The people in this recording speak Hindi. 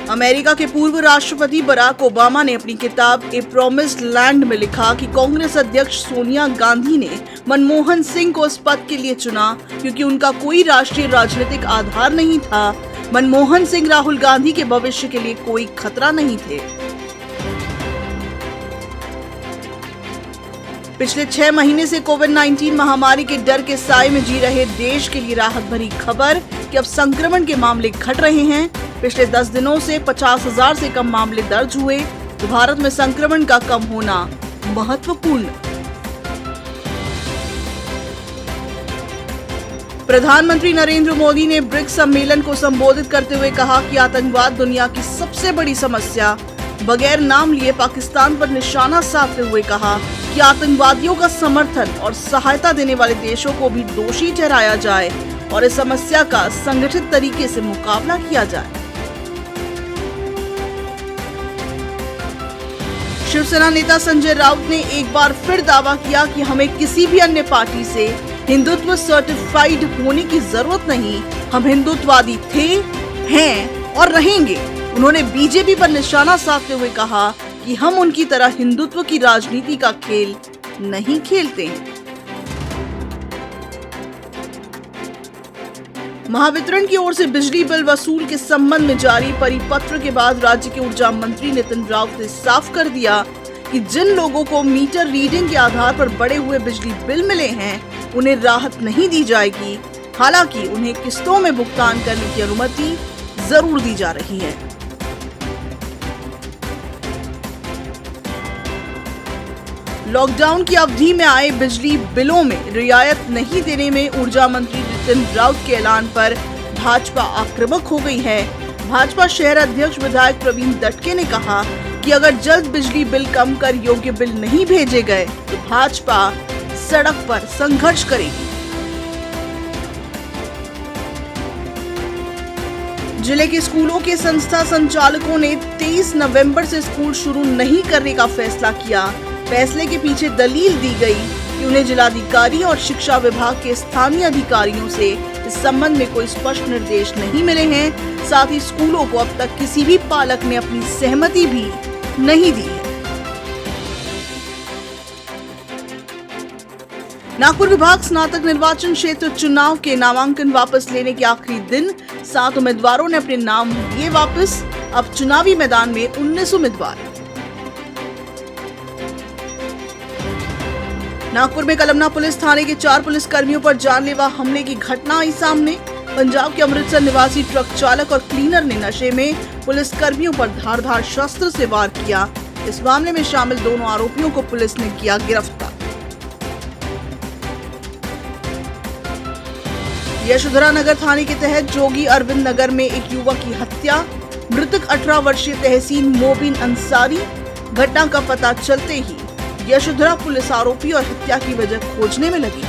अमेरिका के पूर्व राष्ट्रपति बराक ओबामा ने अपनी किताब ए प्रॉमिस्ड लैंड में लिखा कि कांग्रेस अध्यक्ष सोनिया गांधी ने मनमोहन सिंह को इस पद के लिए चुना क्योंकि उनका कोई राष्ट्रीय राजनीतिक आधार नहीं था। मनमोहन सिंह राहुल गांधी के भविष्य के लिए कोई खतरा नहीं थे। पिछले 6 महीने से कोविड-19 महामारी के डर के साए में जी रहे देश के लिए राहत भरी खबर कि अब संक्रमण के मामले घट रहे हैं। पिछले 10 दिनों से 50,000 से कम मामले दर्ज हुए, तो भारत में संक्रमण का कम होना महत्वपूर्ण। प्रधानमंत्री नरेंद्र मोदी ने ब्रिक्स सम्मेलन को संबोधित करते हुए कहा कि आतंकवाद दुनिया की सबसे बड़ी समस्या। बगैर नाम लिए पाकिस्तान पर निशाना साधते हुए कहा कि आतंकवादियों का समर्थन और सहायता देने वाले देशों को भी दोषी ठहराया जाए और इस समस्या का संगठित तरीके से मुकाबला किया जाए। शिवसेना नेता संजय राउत ने एक बार फिर दावा किया कि हमें किसी भी अन्य पार्टी से हिंदुत्व सर्टिफाइड होने की जरूरत नहीं। हम हिंदुत्ववादी थे, हैं और रहेंगे। उन्होंने बीजेपी पर निशाना साधते हुए कहा कि हम उनकी तरह हिंदुत्व की राजनीति का खेल नहीं खेलते हैं। महावितरण की ओर से बिजली बिल वसूल के संबंध में जारी परिपत्र के बाद राज्य के ऊर्जा मंत्री नितिन राउत ने साफ कर दिया कि जिन लोगों को मीटर रीडिंग के आधार पर बढ़े हुए बिजली बिल मिले हैं, उन्हें राहत नहीं दी जाएगी। हालांकि उन्हें किस्तों में भुगतान करने की अनुमति जरूर दी जा रही है। लॉकडाउन की अवधि में आए बिजली बिलों में रियायत नहीं देने में ऊर्जा मंत्री नितिन राउत के ऐलान पर भाजपा आक्रामक हो गई है। भाजपा शहर अध्यक्ष विधायक प्रवीण दटके ने कहा कि अगर जल्द बिजली बिल कम कर योग्य बिल नहीं भेजे गए तो भाजपा सड़क पर संघर्ष करेगी। जिले के स्कूलों के संस्था संचालकों ने 23 नवंबर से स्कूल शुरू नहीं करने का फैसला किया। फैसले के पीछे दलील दी गई कि उन्हें जिलाधिकारी और शिक्षा विभाग के स्थानीय अधिकारियों से इस संबंध में कोई स्पष्ट निर्देश नहीं मिले हैं। साथ ही स्कूलों को अब तक किसी भी पालक ने अपनी सहमति भी नहीं दी है। नागपुर विभाग स्नातक निर्वाचन क्षेत्र चुनाव के नामांकन वापस लेने के आखिरी दिन 7 उम्मीदवारों ने अपने नाम लिए वापस। अब चुनावी मैदान में 19 उम्मीदवार। नागपुर में कलमना पुलिस थाने के 4 पुलिस कर्मियों पर जानलेवा हमले की घटना आई सामने। पंजाब के अमृतसर निवासी ट्रक चालक और क्लीनर ने नशे में पुलिस कर्मियों पर धारदार शस्त्र से वार किया। इस मामले में शामिल दोनों आरोपियों को पुलिस ने किया गिरफ्तार। यशोधरा नगर थाने के तहत जोगी अरविंद नगर में एक युवक की हत्या। मृतक 18 वर्षीय तहसीन मोबिन अंसारी। घटना का पता चलते ही यशोधरा पुलिस आरोपी और हत्या की वजह खोजने में लगी।